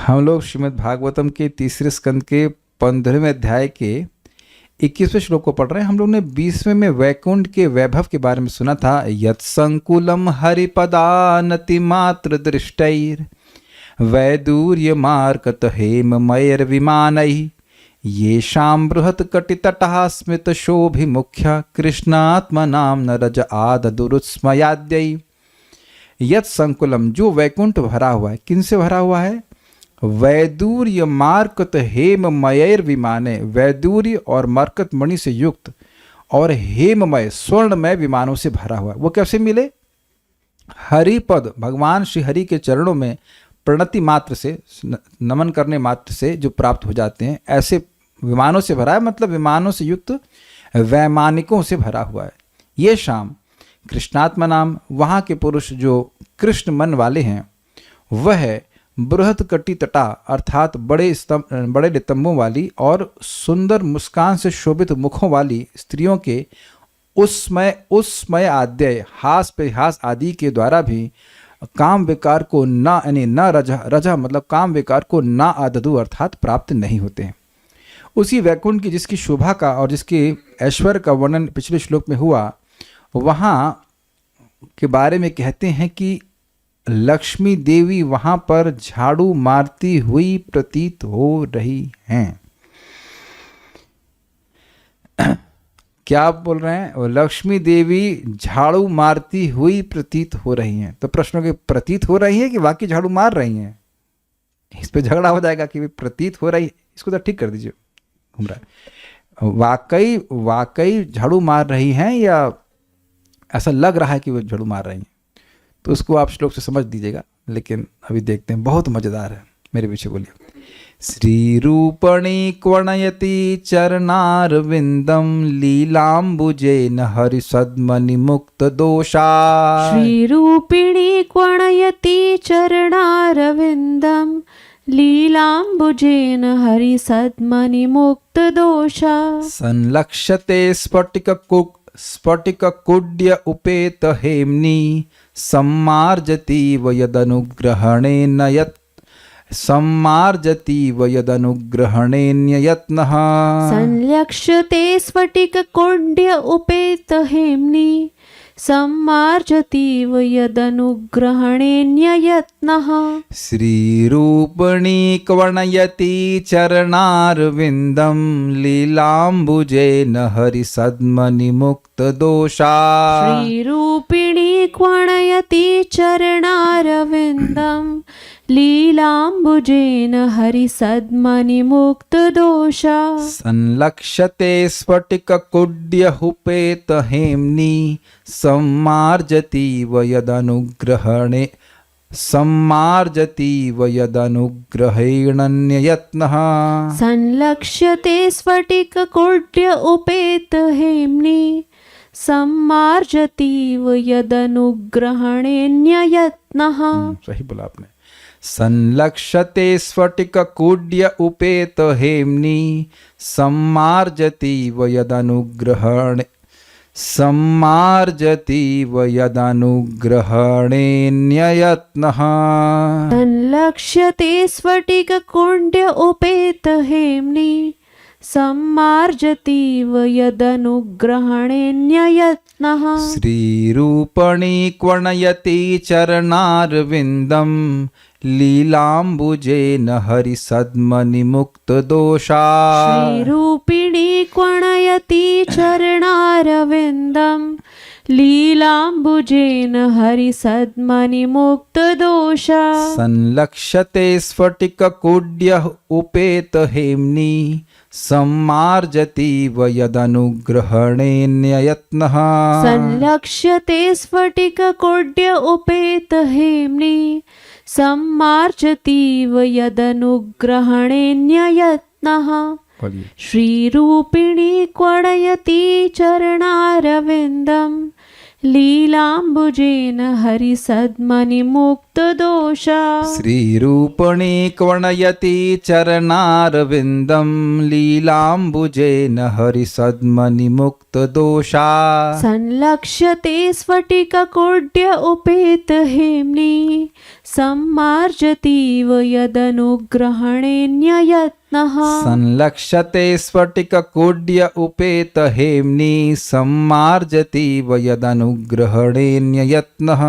हम लोग श्रीमद् भागवतम के तीसरे स्कंद के 15वें अध्याय के 21वें श्लोक को पढ़ रहे हैं। हम लोग ने 20वें में वैकुंठ के वैभव के बारे में सुना था। यत् संकुलम हरिपदानति मात्र दृष्टैर वैदूर्य मार्कत हेम मयर विमानैः येषां बृहत् कटितटः स्मित शोभिमुख्य कृष्णात्मनां न रज आददुरुत्स्मयाद्यै। यत् संकुलम, जो वैकुंठ भरा हुआ है, किन से भरा हुआ है? वैदूर्य मार्कत हेम मयर विमाने, वैदूर्य और मरकत मणि से युक्त और हेममय स्वर्णमय विमानों से भरा हुआ है। वो कैसे मिले? हरिपद, भगवान श्री हरि के चरणों में प्रणति मात्र से, नमन करने मात्र से जो प्राप्त हो जाते हैं, ऐसे विमानों से भरा है। मतलब विमानों से युक्त वैमानिकों से भरा हुआ है। ये शाम कृष्णात्मा नाम, वहाँ के पुरुष जो कृष्ण मन वाले हैं, वह बृहत कटी तटा अर्थात बड़े नितंबों वाली और सुंदर मुस्कान से शोभित मुखों वाली स्त्रियों के उस्मय आद्य हास परिहास आदि के द्वारा भी काम विकार को न रजा मतलब काम विकार को ना आददु अर्थात प्राप्त नहीं होते हैं। उसी वैकुंठ की जिसकी शोभा का और जिसके ऐश्वर्य का वर्णन पिछले श्लोक में हुआ, वहाँ के बारे में कहते हैं कि लक्ष्मी देवी वहाँ पर झाड़ू मारती हुई प्रतीत हो रही हैं। क्या आप बोल रहे हैं? लक्ष्मी देवी झाड़ू मारती हुई प्रतीत हो रही हैं। तो प्रश्न के प्रतीत हो रही है कि वाकई झाड़ू मार रही हैं? इस पे झगड़ा हो जाएगा कि प्रतीत हो रही है, इसको तो ठीक कर दीजिए, घूम रहा है। वाकई झाड़ू मार रही हैं या ऐसा लग रहा है कि वो झाड़ू मार रही हैं? तो उसको आप श्लोक से समझ दीजिएगा, लेकिन अभी देखते हैं, बहुत मजेदार है। मेरे पीछे बोलिए। श्री रूपणी क्वर्णयति चरणारविंदम लीलाम्बुजेन हरिसद्मनि मुक्त दोषा। श्री रूपिणी क्वर्णयति चरणारविंदम लीलाम्बुजेन हरिसद्मनि मुक्त दोषा। संलक्ष्यते स्फटिककुड्य उपेत हेम्नि सम्मार्जतीव यदनुग्रहणेन यत्नः। संलक्ष्यते स्फटिककुड्य उपेत हेम्नि सम्मार्जतीव यदनुग्रहणेन्ययत्नः। श्रीरूपिणी क्वर्णयति चरणारविंदम लीलाम्बुजेन हरिसद्मनि मुक्त दोषा। श्रीरूपिणी क्वर्णयति चरणारविंदम लीलाम्बुजेन हरिसद्मनि मुक्त दोषा। संलक्ष्यते स्फटिककुड्यहुपेत हेम्नि सम्मार्जतीव यदनुग्रहेणन्ययत्नः। संलक्ष्यते स्फटिककुड्य उपेत हेम्नि सम्मार्जतीव यदनुग्रहणेन्ययत्नः। सही बोला आपने। संलक्ष्यते स्फटिककुड्य उपेत हेम्नि सम्मार्जतीव यदनुग्रहणेन्ययत्नः। संलक्ष्यते स्फटिककुड्य उपेत हेम्नि सम्मार्जतीव यदनुग्रहणेन्ययत्नः। श्रीरूपिणी क्वर्णयति चरणारविंदम लीलाम्बुजेन हरिसद्मनि मुक्त दोषा। श्रीरूपिणी क्वर्णयति चरणारविंदम लीलाम्बुजेन हरिसद्मनि मुक्त दोषा। संलक्ष्यते स्फटिककुड्य उपेत हेम्नि सम्मार्जतीव यदनुग्रहणेन्ययत्नः। संलक्ष्यते स्फटिककुड्य उपेत हेम्नि सम्मार्जतीव यदनुग्रहणेन्ययत्नः। श्रीरूपिणी क्वर्णयति चरणारविंदम लीलाम्बुजेन हरिसद्मनिमुक्तदोषा श्रीरूपणी क्वर्णयति चरणारविन्दं लीलाम्बुजेन हरिसद्मनिमुक्तदोषा संलक्ष्यते स्फटिककोड्य उपेतहेम्नि सम्मार्जतीव यदनुग्रहणेऽन्ययत्नः संलक्ष्यते स्फटिककोड्य उपेतहेम्नि सम्मार्जतीव यदनुग्रहणेऽन्ययत्नः।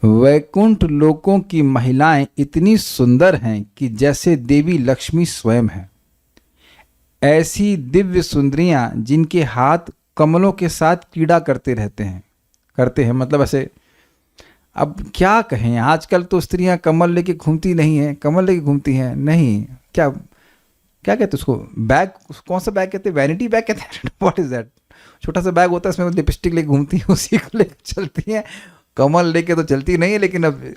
वैकुंठ लोकों की महिलाएं इतनी सुंदर हैं कि जैसे देवी लक्ष्मी स्वयं है। ऐसी दिव्य सुंदरियां जिनके हाथ कमलों के साथ क्रीड़ा करते हैं मतलब ऐसे। अब क्या कहें, आजकल तो स्त्रियां कमल लेके घूमती नहीं हैं, कमल लेके घूमती हैं नहीं, क्या क्या कहते हैं उसको, बैग, कौन सा बैग कहते हैं, वैनिटी बैग कहते हैं, व्हाट इज दैट, छोटा सा बैग होता है उसमें लिपस्टिक लेके घूमती है, उसी को लेके चलती हैं। कमल लेके तो चलती नहीं है, लेकिन अब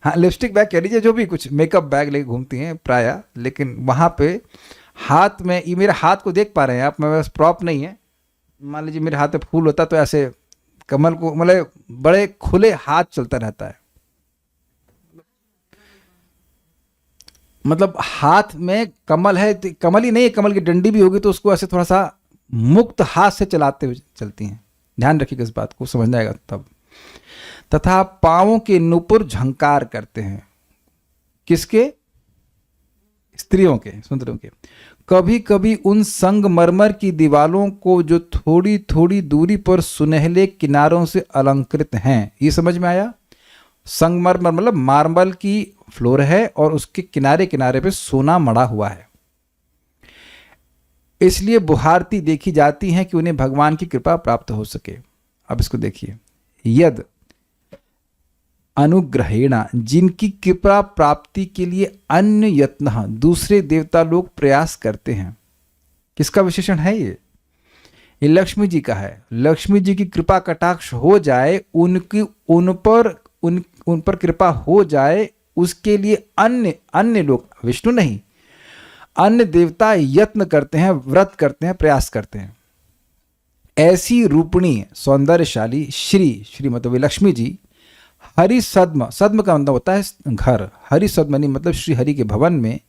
हाँ लिपस्टिक बैग कह लीजिए, जो भी कुछ मेकअप बैग लेके घूमती हैं प्रायः। लेकिन वहाँ पे हाथ में, ये मेरे हाथ को देख पा रहे हैं आप, मेरे पास प्रॉप नहीं है, मान लीजिए मेरे हाथ में फूल होता तो ऐसे कमल को, मतलब बड़े खुले हाथ चलता रहता है, मतलब हाथ में कमल है, कमल ही नहीं है, कमल की डंडी भी होगी तो उसको ऐसे थोड़ा सा मुक्त हाथ से चलाते हुए चलती हैं। ध्यान रखिएगा इस बात को, समझ आएगा तब। तथा पांवों के नुपुर झंकार करते हैं, किसके, स्त्रियों के, सुंदरों के। कभी कभी उन संगमरमर की दीवारों को जो थोड़ी थोड़ी दूरी पर सुनहले किनारों से अलंकृत हैं, ये समझ में आया। संगमरमर मतलब मार्बल की फ्लोर है और उसके किनारे किनारे पे सोना मड़ा हुआ है, इसलिए बुहारती देखी जाती हैं कि उन्हें भगवान की कृपा प्राप्त हो सके। अब इसको देखिए, यद अनुग्रहेण, जिनकी कृपा प्राप्ति के लिए अन्य यत्न, दूसरे देवता लोग प्रयास करते हैं। किसका विशेषण है ये लक्ष्मी जी का है। लक्ष्मी जी की कृपा कटाक्ष हो जाए, उन पर कृपा हो जाए, उसके लिए अन्य लोग, विष्णु नहीं, अन्य देवता यत्न करते हैं, व्रत करते हैं, प्रयास करते हैं। ऐसी रूपणी सौंदर्यशाली श्री मतलब लक्ष्मी जी हरि सद्म का मतलब होता है घर, हरि सद्मनि मतलब श्री हरि के भवन में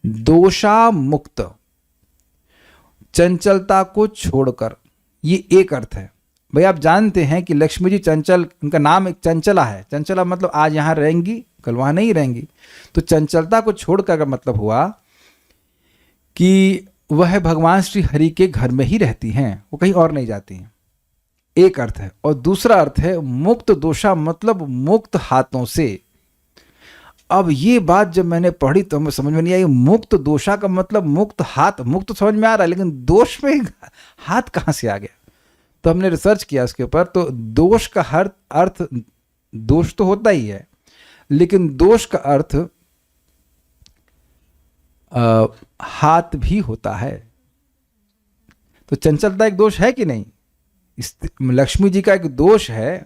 दोषा मुक्त, चंचलता को छोड़कर, ये एक अर्थ है। भाई आप जानते हैं कि लक्ष्मी जी चंचल, उनका नाम एक चंचला है। चंचला मतलब आज यहाँ रहेंगी कल वहाँ नहीं रहेंगी, तो चंचलता को छोड़कर का मतलब हुआ कि वह भगवान श्री हरि के घर में ही रहती हैं, वो कहीं और नहीं जाती हैं, एक अर्थ है। और दूसरा अर्थ है मुक्त दोषा मतलब मुक्त हाथों से। अब ये बात जब मैंने पढ़ी तो हमें समझ में नहीं आई, मुक्त दोषा का मतलब मुक्त हाथ, मुक्त तो समझ में आ रहा है, लेकिन दोष में हाथ कहाँ से आ गया। तो हमने रिसर्च किया इसके ऊपर, तो दोष का हर अर्थ, दोष तो होता ही है, लेकिन दोष का अर्थ हाथ भी होता है। तो चंचलता एक दोष है कि नहीं। लक्ष्मी जी का एक दोष है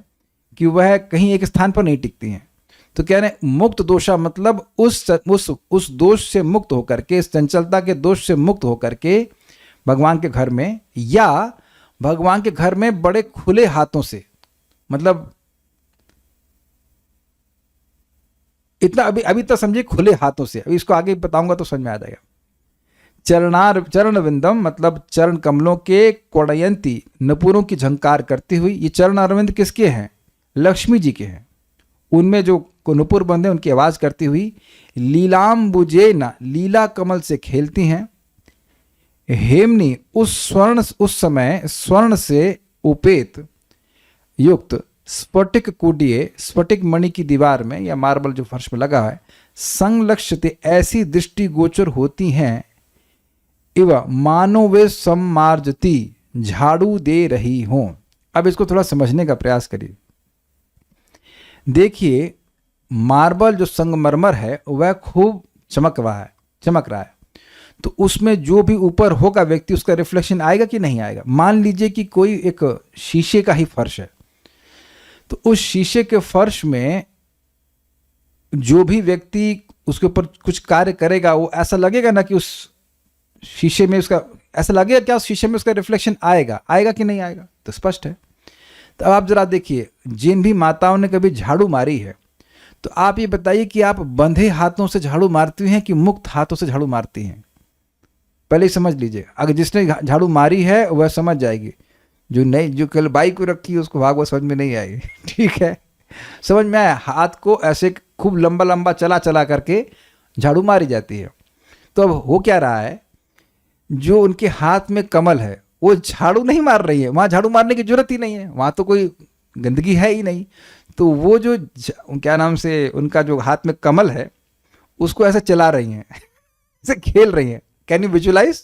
कि वह कहीं एक स्थान पर नहीं टिकती हैं। तो कह रहे मुक्त दोषा मतलब उस दोष से मुक्त होकर के, इस चंचलता के दोष से मुक्त होकर के भगवान के घर में, या भगवान के घर में बड़े खुले हाथों से, मतलब इतना अभी तक समझिए खुले हाथों से, अभी इसको आगे बताऊंगा तो समझ में आ जाएगा। चरण विंदम मतलब चरण कमलों के कोड़यंती, नपुरों की झंकार करती हुई। ये चरण अरविंद किसके हैं, लक्ष्मी जी के हैं। उनमें जो नुपुर बंधे उनकी आवाज करती हुई लीलाम्बुजेन, लीला कमल से खेलती हैं। हेमनी उस समय स्वर्ण से उपेत युक्त स्फटिक कुडिये, स्फटिक मणि की दीवार में या मार्बल जो फर्श में लगा है, संलक्ष्यते ऐसी दृष्टि गोचर होती हैं, इव मानो वे सम्मार्जती, झाड़ू दे रही हों। अब इसको थोड़ा समझने का प्रयास करिए। देखिए मार्बल जो संगमरमर है वह खूब चमक रहा है, तो उसमें जो भी ऊपर होगा व्यक्ति, उसका रिफ्लेक्शन आएगा कि नहीं आएगा। मान लीजिए कि कोई एक शीशे का ही फर्श है, तो उस शीशे के फर्श में जो भी व्यक्ति उसके ऊपर कुछ कार्य करेगा, वो ऐसा लगेगा ना कि उस शीशे में उसका ऐसा लगेगा क्या उस शीशे में उसका रिफ्लेक्शन आएगा, आएगा कि नहीं आएगा? तो स्पष्ट है। तो अब आप जरा देखिए, जिन भी माताओं ने कभी झाड़ू मारी है, तो आप ये बताइए कि आप बंधे हाथों से झाड़ू मारती हैं कि मुक्त हाथों से झाड़ू मारती हैं? पहले ही समझ लीजिए। अगर जिसने झाड़ू मारी है वह समझ जाएगी, जो नहीं, जो कल बाई को रखी है उसको भाग वो समझ में नहीं आएगी। ठीक है, समझ में आया? हाथ को ऐसे खूब लंबा लंबा चला चला करके झाड़ू मारी जाती है। तो अब हो क्या रहा है, जो उनके हाथ में कमल है वो झाड़ू नहीं मार रही है, वहाँ झाड़ू मारने की जरूरत ही नहीं है, वहाँ तो कोई गंदगी है ही नहीं। तो वो जो क्या नाम से उनका जो हाथ में कमल है उसको ऐसे चला रही हैं, ऐसे खेल रही हैं। Can you visualize?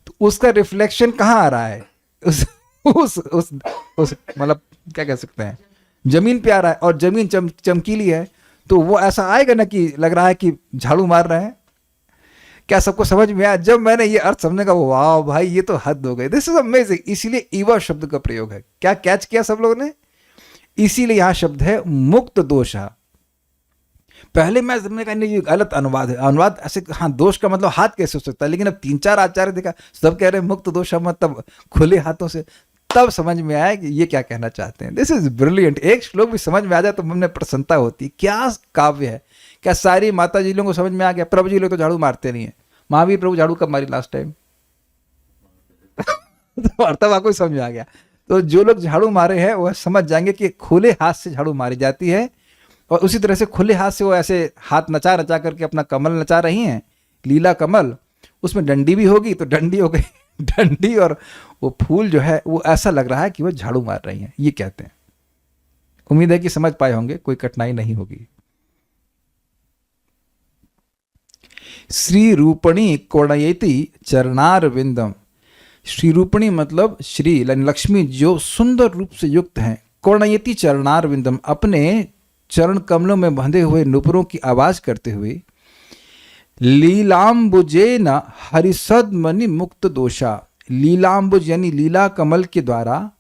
तो उसका रिफ्लेक्शन कहाँ आ रहा है? उस मतलब क्या कह सकते हैं, जमीन पे आ रहा है, और जमीन चमकीली है, तो वो ऐसा आएगा ना कि लग रहा है कि झाड़ू मार रहे हैं। क्या सबको समझ में आया? जब मैंने ये अर्थ समझने का, वाह भाई ये तो हद हो गई, दिस इज अमेजिंग। इसीलिए ईवा शब्द का प्रयोग है। क्या कैच किया सब लोगों ने? इसीलिए यहां शब्द है मुक्त दोषा। पहले मैं समझने का नहीं, ये गलत अनुवाद है, अनुवाद ऐसे, हाँ दोष का मतलब हाथ कैसे हो सकता है, लेकिन अब 3-4 आचार्य देखा सब कह रहे हैं मुक्त दोषा मतलब खुले हाथों से, तब समझ में आया कि ये क्या कहना चाहते हैं। This is brilliant. एक श्लोक भी समझ में आ जाए तो मन में प्रसन्नता होती है। क्या काव्य है! क्या सारी माता जी लोगों को समझ में आ गया? प्रभु जी लोग तो झाड़ू मारते नहीं है। महावीर प्रभु झाड़ू कब मारी लास्ट टाइम? तो अर्थात आपको समझ में आ गया। तो जो लोग झाड़ू मारे हैं वह समझ जाएंगे कि खुले हाथ से झाड़ू मारी जाती है, और उसी तरह से खुले हाथ से वो ऐसे हाथ नचा नचा करके अपना कमल नचा रही हैं, लीला कमल। उसमें डंडी भी होगी तो डंडी हो गई डंडी, और वो फूल जो है वो ऐसा लग रहा है कि वो झाड़ू मार रही हैं। ये कहते हैं। उम्मीद है कि समझ पाए होंगे, कोई कठिनाई नहीं होगी। श्री रूपणी कोणयति चरणार विंदम। श्री रूपणी मतलब श्री लक्ष्मी जो सुंदर रूप से युक्त हैं। कोणयति चरणार विंदम, अपने चरण कमलों में बंधे हुए नुपुरों की आवाज करते हुए, लीलाम्बुजेन हरिसद्मनि मुक्त दोषा। लीलाम्बुज यानी लीला कमल के द्वारा,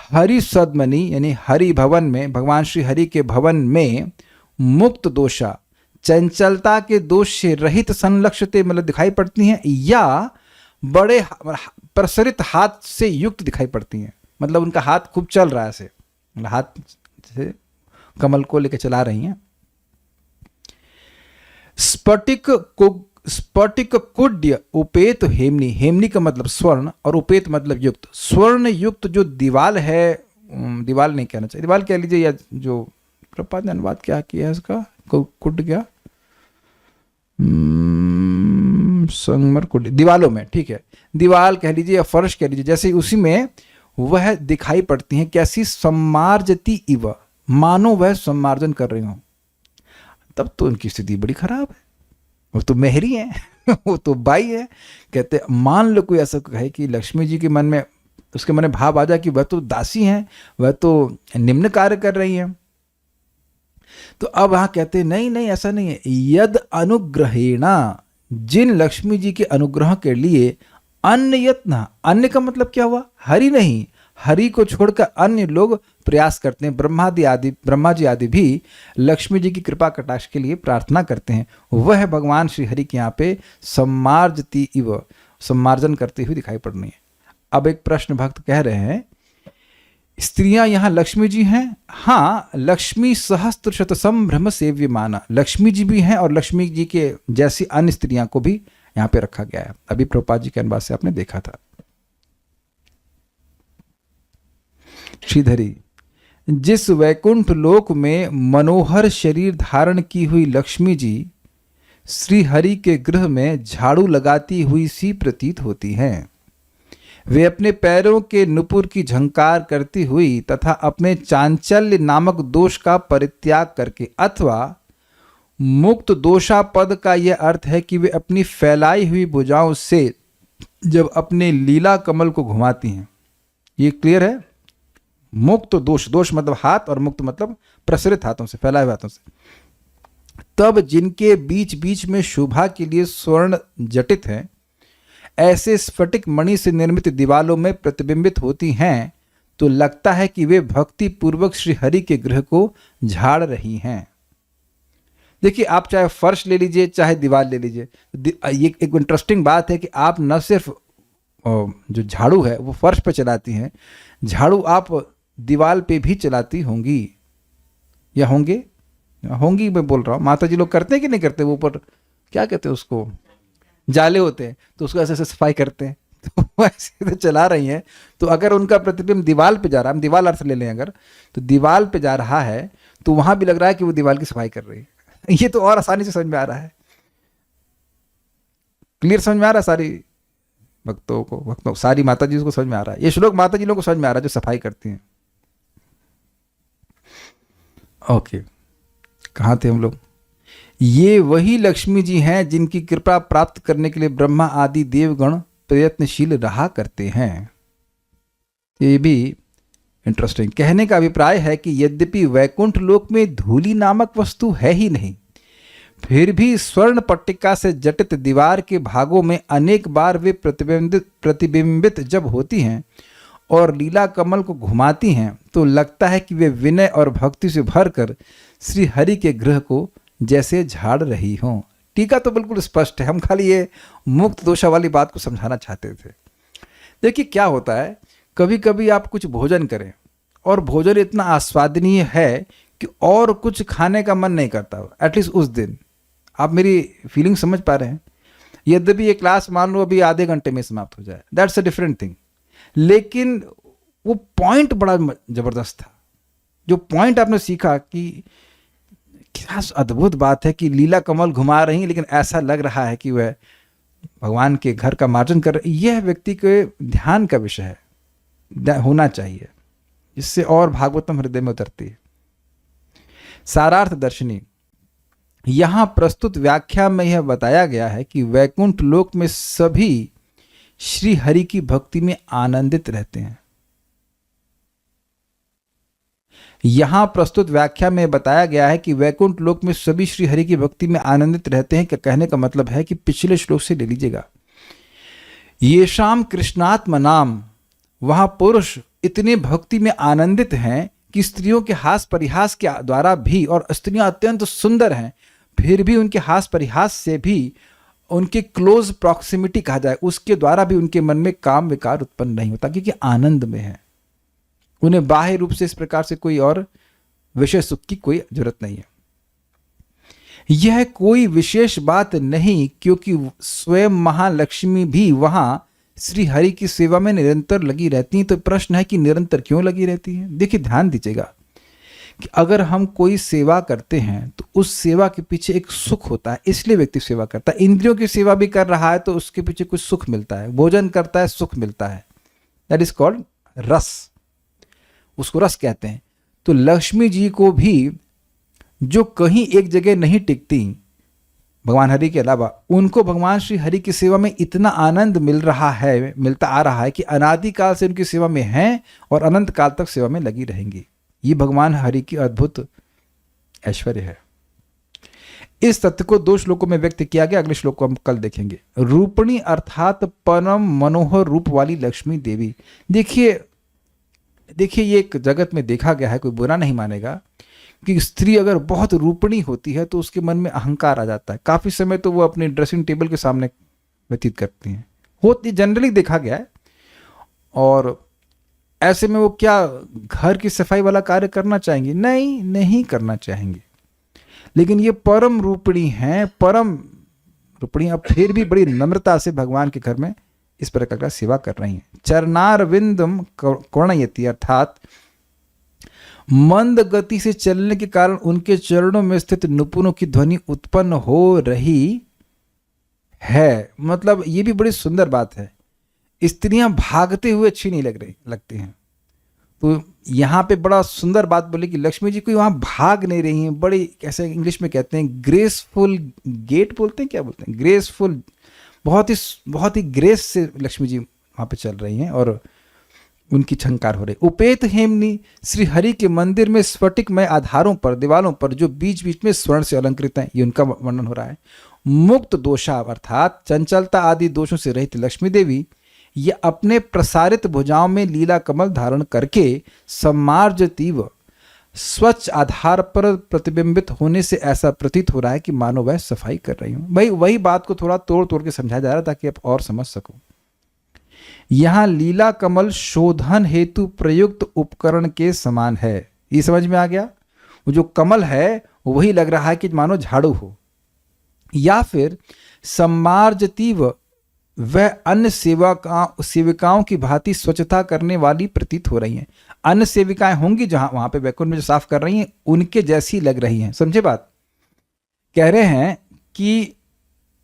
हरिसद्मनि यानी हरि भवन में, भगवान श्री हरि के भवन में, मुक्त दोषा चंचलता के दोष से रहित संलक्षते मतलब दिखाई पड़ती हैं, या बड़े प्रसरित हाथ से युक्त दिखाई पड़ती हैं। मतलब उनका हाथ खूब चल रहा है, ऐसे हाथ से कमल को लेकर चला रही हैं। स्फटिक कुड्य उपेत हेमनी। हेमनी का मतलब स्वर्ण और उपेत मतलब युक्त। स्वर्ण युक्त जो दीवाल है, दीवाल नहीं कहना चाहिए, दीवाल कह लीजिए, या जो प्रपात ने अनुवाद क्या किया है इसका, कुड क्या, संगमर कुड, दीवालों में, ठीक है, दीवाल कह लीजिए या फर्श कह लीजिए, जैसे उसी में वह दिखाई पड़ती हैं। कैसी? सम्मार्जती इव, मानो वह सम्मार्जन कर रही हो। तब तो उनकी स्थिति बड़ी खराब है, वो तो मेहरी है वो तो बाई है। कहते मान लो कोई ऐसा कहे कि लक्ष्मी जी के मन में, उसके मन में भाव आ जाए कि वह तो दासी हैं, वह तो निम्न कार्य कर रही हैं, तो अब वहां कहते नहीं नहीं ऐसा नहीं है। यद अनुग्रहेणा, जिन लक्ष्मी जी के अनुग्रह के लिए, अन्य यत्न, अन्य का मतलब क्या हुआ? हरि नहीं, हरि को छोड़कर अन्य लोग प्रयास करते हैं। ब्रह्मा जी आदि भी लक्ष्मी जी की कृपा कटाक्ष के लिए प्रार्थना करते हैं। वह भगवान श्री हरि के यहाँ पे सम्मार्जती इव, सम्मार्जन करते हुए दिखाई पड़ रही है। अब एक प्रश्न भक्त कह रहे हैं, स्त्रियां यहाँ लक्ष्मी जी हैं? हाँ, लक्ष्मी सहस्त्र शत संभ्रम सेव्य माना, लक्ष्मी जी भी हैं, और लक्ष्मी जी के जैसी अन्य स्त्रियां को भी यहाँ पे रखा गया है। अभी प्रभुपाद जी के अनुवाद से आपने देखा था। श्रीधरी, जिस वैकुंठ लोक में मनोहर शरीर धारण की हुई लक्ष्मी जी श्री हरि के गृह में झाड़ू लगाती हुई सी प्रतीत होती हैं। वे अपने पैरों के नुपुर की झंकार करती हुई तथा अपने चांचल्य नामक दोष का परित्याग करके, अथवा मुक्त दोषा पद का यह अर्थ है कि वे अपनी फैलाई हुई भुजाओं से जब अपने लीला कमल को घुमाती हैं। ये क्लियर है? मुक्त दोष, दोष मतलब हाथ, और मुक्त मतलब प्रसरित हाथों से, फैलाए हुए हाथों से। तब जिनके बीच बीच में शोभा के लिए स्वर्ण जटित हैं, ऐसे स्फटिक मणि से निर्मित दीवालों में प्रतिबिंबित होती हैं, तो लगता है कि वे भक्ति पूर्वक श्री हरि के गृह को झाड़ रही हैं। देखिए, आप चाहे फर्श ले लीजिए चाहे दीवार ले लीजिए, ये एक इंटरेस्टिंग बात है कि आप न सिर्फ जो झाड़ू है वो फर्श पे चलाती हैं, झाड़ू आप दीवार पे भी चलाती होंगी या होंगे, होंगी मैं बोल रहा हूँ। माता जी लोग करते हैं कि नहीं करते, वो ऊपर क्या कहते हैं उसको, जाले होते हैं, तो उसको ऐसे ऐसे सफाई करते हैं। तो वो ऐसे तो चला रही हैं, तो अगर उनका प्रतिबिंब दीवार पे जा रहा है, हम दीवार अर्थ ले लें अगर, तो दीवार पे जा रहा है तो वहां भी लग रहा है कि वो दीवार की सफाई कर रही है। ये तो और आसानी से समझ में आ रहा है। क्लियर समझ में आ रहा है सारी भक्तों सारी माता जी को समझ में आ रहा है। ये श्लोक माता जी लोगों को समझ में आ रहा है जो सफाई करती हैं। ओके, कहाँ थे हम लोग? ये वही लक्ष्मी जी हैं जिनकी कृपा प्राप्त करने के लिए ब्रह्मा आदि देवगण प्रयत्नशील रहा करते हैं। ये भी इंटरेस्टिंग। कहने का अभिप्राय है कि यद्यपि वैकुंठ लोक में धूली नामक वस्तु है ही नहीं, फिर भी स्वर्ण पट्टिका से जटित दीवार के भागों में अनेक बार वे प्रतिबिंबित जब होती हैं और लीला कमल को घुमाती हैं, तो लगता है कि वे विनय और भक्ति से भरकर श्री हरि के गृह को जैसे झाड़ रही हों। टीका तो बिल्कुल स्पष्ट है, हम खाली ये मुक्त दोषा वाली बात को समझाना चाहते थे। देखिए क्या होता है, कभी कभी आप कुछ भोजन करें और भोजन इतना आस्वादनीय है कि और कुछ खाने का मन नहीं करता, एटलीस्ट उस दिन। आप मेरी फीलिंग समझ पा रहे हैं? यद्यपि ये क्लास मान लो अभी आधे घंटे में समाप्त हो जाए, दैट्स अ डिफरेंट थिंग, लेकिन वो पॉइंट बड़ा जबरदस्त था। जो पॉइंट आपने सीखा कि क्या अद्भुत बात है कि लीला कमल घुमा रही, लेकिन ऐसा लग रहा है कि वह भगवान के घर का मार्जन कर रही। यह व्यक्ति के ध्यान का विषय है, होना चाहिए, जिससे और भागवतम हृदय में उतरती है। सारार्थ दर्शनी, यहां प्रस्तुत व्याख्या में यह बताया गया है कि वैकुंठ लोक में सभी श्री हरि की भक्ति में आनंदित रहते हैं। यहां प्रस्तुत व्याख्या में बताया गया है कि वैकुंठ लोक में सभी श्री हरि की भक्ति में आनंदित रहते हैं। क्या कहने का मतलब है कि पिछले श्लोक से ले लीजिएगा, येषाम कृष्णात्म नाम, वहां पुरुष इतने भक्ति में आनंदित हैं कि स्त्रियों के हास परिहास के द्वारा भी, और स्त्रियां अत्यंत सुंदर हैं, फिर भी उनके हास परिहास से भी, उनके क्लोज प्रॉक्सिमिटी कहा जाए उसके द्वारा भी उनके मन में काम विकार उत्पन्न नहीं होता, क्योंकि आनंद में है। उन्हें बाह्य रूप से इस प्रकार से कोई और विषय सुख की कोई जरूरत नहीं है। यह कोई विशेष बात नहीं, क्योंकि स्वयं महालक्ष्मी भी वहां श्री हरि की सेवा में निरंतर लगी रहती हैं। तो प्रश्न है कि निरंतर क्यों लगी रहती हैं? देखिए ध्यान दीजिएगा कि अगर हम कोई सेवा करते हैं तो उस सेवा के पीछे एक सुख होता है, इसलिए व्यक्ति सेवा करता है। इंद्रियों की सेवा भी कर रहा है तो उसके पीछे कुछ सुख मिलता है, भोजन करता है सुख मिलता है, दैट इज कॉल्ड रस, उसको रस कहते हैं। तो लक्ष्मी जी को भी जो कहीं एक जगह नहीं टिकती भगवान हरि के अलावा, उनको भगवान श्री हरि की सेवा में इतना आनंद मिलता आ रहा है कि अनादिकाल से उनकी सेवा में हैं और अनंत काल तक सेवा में लगी रहेंगी। ये भगवान हरि की अद्भुत ऐश्वर्य है। इस तथ्य को 2 श्लोकों में व्यक्त किया गया। अगले श्लोक को हम कल देखेंगे। रूपणी अर्थात परम मनोहर रूप वाली लक्ष्मी देवी। देखिए ये एक जगत में देखा गया है, कोई बुरा नहीं मानेगा कि स्त्री अगर बहुत रूपणी होती है तो उसके मन में अहंकार आ जाता है। काफी समय तो वो अपने ड्रेसिंग टेबल के सामने व्यतीत करती हैं, होती जनरली देखा गया है। और ऐसे में वो क्या घर की सफाई वाला कार्य करना चाहेंगी? नहीं करना चाहेंगी। लेकिन ये परम रूपणी हैं, परम रूपणी, अब फिर भी बड़ी नम्रता से भगवान के घर में इस प्रकार का सेवा कर रही हैं। चरणारविंदम कोणयति, अर्थात मंद गति से चलने के कारण उनके चरणों में स्थित नुपुरों की ध्वनि उत्पन्न हो रही है। मतलब ये भी बड़ी सुंदर बात है। स्त्रियां भागते हुए अच्छी नहीं लगती हैं। तो यहाँ पे बड़ा सुंदर बात बोली कि लक्ष्मी जी कोई वहां भाग नहीं रही हैं, बड़ी कैसे इंग्लिश में कहते हैं ग्रेसफुल गेट बोलते हैं, क्या बोलते हैं, ग्रेसफुल, बहुत ही ग्रेस से लक्ष्मी जी वहां पे चल रही हैं और उनकी झंकार हो रही। उपेत हेमनी, श्री हरि के मंदिर में स्फटिकमय आधारों पर, दीवालों पर जो बीच बीच में स्वर्ण से अलंकृत हैं, ये उनका वर्णन हो रहा है। मुक्त दोषा अर्थात चंचलता आदि दोषों से रहित लक्ष्मी देवी, ये अपने प्रसारित भुजाओं में लीला कमल धारण करके सम्मार्जतीव स्वच्छ आधार पर प्रतिबिंबित होने से ऐसा प्रतीत हो रहा है कि मानो वह सफाई कर रही हूं। भाई वही बात को थोड़ा तोड़ तोड़ के समझाया जा रहा है ताकि आप और समझ सको। यहां लीला कमल शोधन हेतु प्रयुक्त उपकरण के समान है। ये समझ में आ गया? वो जो कमल है वही लग रहा है कि मानो झाड़ू हो, या फिर सम्मार्जतीव वह अन्य सेविकाओं की भांति स्वच्छता करने वाली प्रतीत हो रही हैं। अन्य सेविकाएं होंगी जहां वहां पे वैकुंठ में जो साफ कर रही हैं उनके जैसी लग रही हैं। समझे बात? कह रहे हैं कि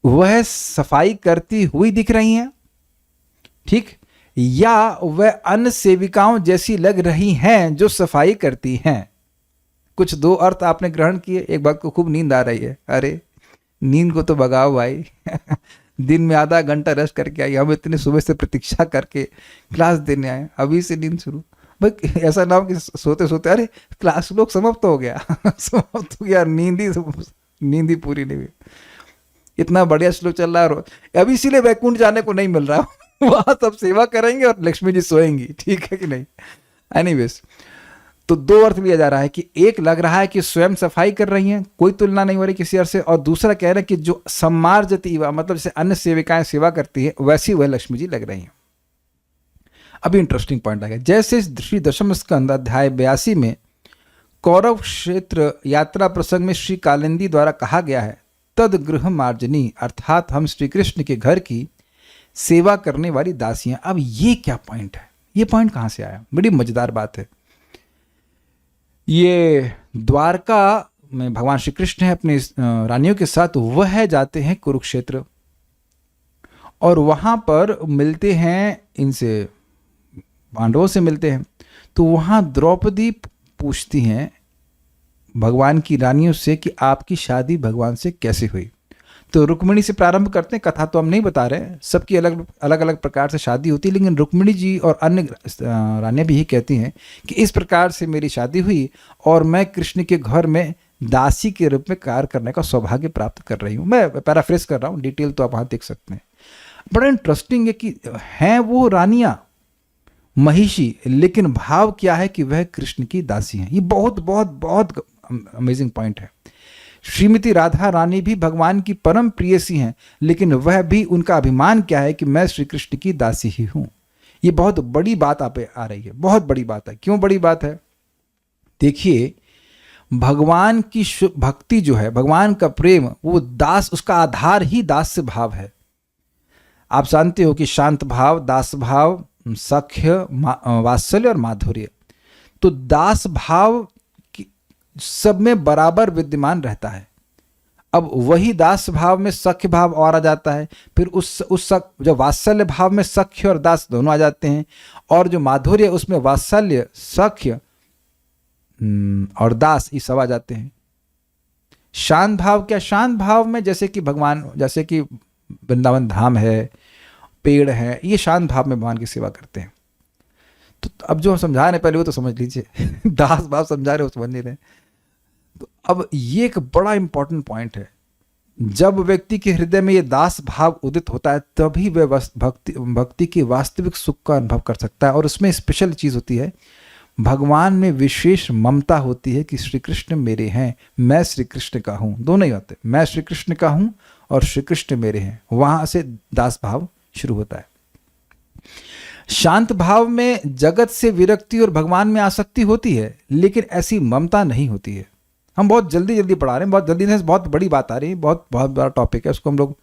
वह सफाई करती हुई दिख रही हैं, ठीक, या वह अन्य सेविकाओं जैसी लग रही हैं जो सफाई करती हैं। कुछ दो अर्थ आपने ग्रहण किए। एक बात को खूब नींद आ रही है, अरे नींद को तो भगाओ भाई दिन में आधा घंटा रेस्ट करके आई, हम इतने सुबह से प्रतीक्षा करके क्लास देने आए, अभी से नींद शुरू। भाई ऐसा ना हो कि सोते सोते अरे क्लास लोग समाप्त हो गया समाप्त हो गया, नींद ही पूरी नहीं हुई। इतना बढ़िया श्लोक चल रहा है, अभी इसीलिए वैकुंठ जाने को नहीं मिल रहा वहां सब सेवा करेंगे और लक्ष्मी जी सोएंगी, ठीक है कि नहीं? एनीवेज, तो दो अर्थ लिया जा रहा है कि एक लग रहा है कि स्वयं सफाई कर रही हैं, कोई तुलना नहीं हो रही किसी अर्थ से, और दूसरा कह रहा है कि जो सम्मार्जती मतलब जैसे अन्य सेविकाएं सेवा करती है वैसी वह लक्ष्मी जी लग रही हैं। अभी इंटरेस्टिंग पॉइंट आ गया। जैसे श्री दशम स्कंद अध्याय 82 में कौरव क्षेत्र यात्रा प्रसंग में श्री कालिंदी द्वारा कहा गया है, तद गृह मार्जनी, अर्थात हम श्री कृष्ण के घर की सेवा करने वाली दासियां। अब ये क्या पॉइंट है? ये पॉइंट कहां से आया? बड़ी मजेदार बात है। ये द्वारका में भगवान श्री कृष्ण है अपनी रानियों के साथ, वह जाते हैं कुरुक्षेत्र और वहां पर मिलते हैं इनसे, पांडवों से मिलते हैं। तो वहां द्रौपदी पूछती हैं भगवान की रानियों से कि आपकी शादी भगवान से कैसे हुई। तो रुक्मिणी से प्रारंभ करते हैं, कथा तो हम नहीं बता रहे, सबकी अलग अलग प्रकार से शादी होती है, लेकिन रुक्मिणी जी और अन्य रानियां भी यही कहती हैं कि इस प्रकार से मेरी शादी हुई और मैं कृष्ण के घर में दासी के रूप में कार्य करने का सौभाग्य प्राप्त कर रही हूँ। मैं पैराफ्रेज कर रहा हूँ, डिटेल तो आप वहाँ देख सकते हैं। बड़ा इंटरेस्टिंग है कि हैं वो रानियां महिषी, लेकिन भाव क्या है कि वह कृष्ण की दासी हैं। ये बहुत बहुत बहुत अमेजिंग पॉइंट है। श्रीमती राधा रानी भी भगवान की परम प्रियसी हैं, लेकिन वह भी, उनका अभिमान क्या है कि मैं श्री कृष्ण की दासी ही हूं। ये बहुत बड़ी बात आप आ रही है, बहुत बड़ी बात है। क्यों बड़ी बात है? देखिए, भगवान की भक्ति जो है, भगवान का प्रेम, वो दास, उसका आधार ही दास्य भाव है। आप जानते हो कि शांत भाव, दास भाव, सख्य, वात्सल्य और माधुर्य, तो दास भाव सब में बराबर विद्यमान रहता है। अब वही दास भाव में सख्य भाव और आ जाता है, फिर उस जो वात्सल्य भाव में सख्य और दास दोनों आ जाते हैं, और जो माधुर्य उसमें वात्सल्य, सख्य और दास ये सब आ जाते हैं। शांत भाव क्या? शांत भाव में जैसे कि भगवान, जैसे कि वृंदावन धाम है, पेड़ है, ये शांत भाव में भगवान की सेवा करते हैं। तो अब जो हम समझा रहे हैं पहले वो तो समझ लीजिए दास भाव समझा रहे हो, समझ नहीं रहे। तो अब ये एक बड़ा इंपॉर्टेंट पॉइंट है। जब व्यक्ति के हृदय में ये दास भाव उदित होता है तभी वह भक्ति के वास्तविक सुख का अनुभव कर सकता है। और उसमें स्पेशल चीज होती है, भगवान में विशेष ममता होती है कि श्री कृष्ण मेरे हैं, मैं श्री कृष्ण का हूं। दोनों ही होते, मैं श्री कृष्ण का हूं और श्री कृष्ण मेरे हैं। वहां से दास भाव शुरू होता है। शांत भाव में जगत से विरक्ति और भगवान में आसक्ति होती है, लेकिन ऐसी ममता नहीं होती है। हम बहुत जल्दी जल्दी पढ़ा रहे हैं, बहुत जल्दी से बहुत बड़ी बात आ रही है, बहुत बहुत बड़ा टॉपिक है, उसको हम लोग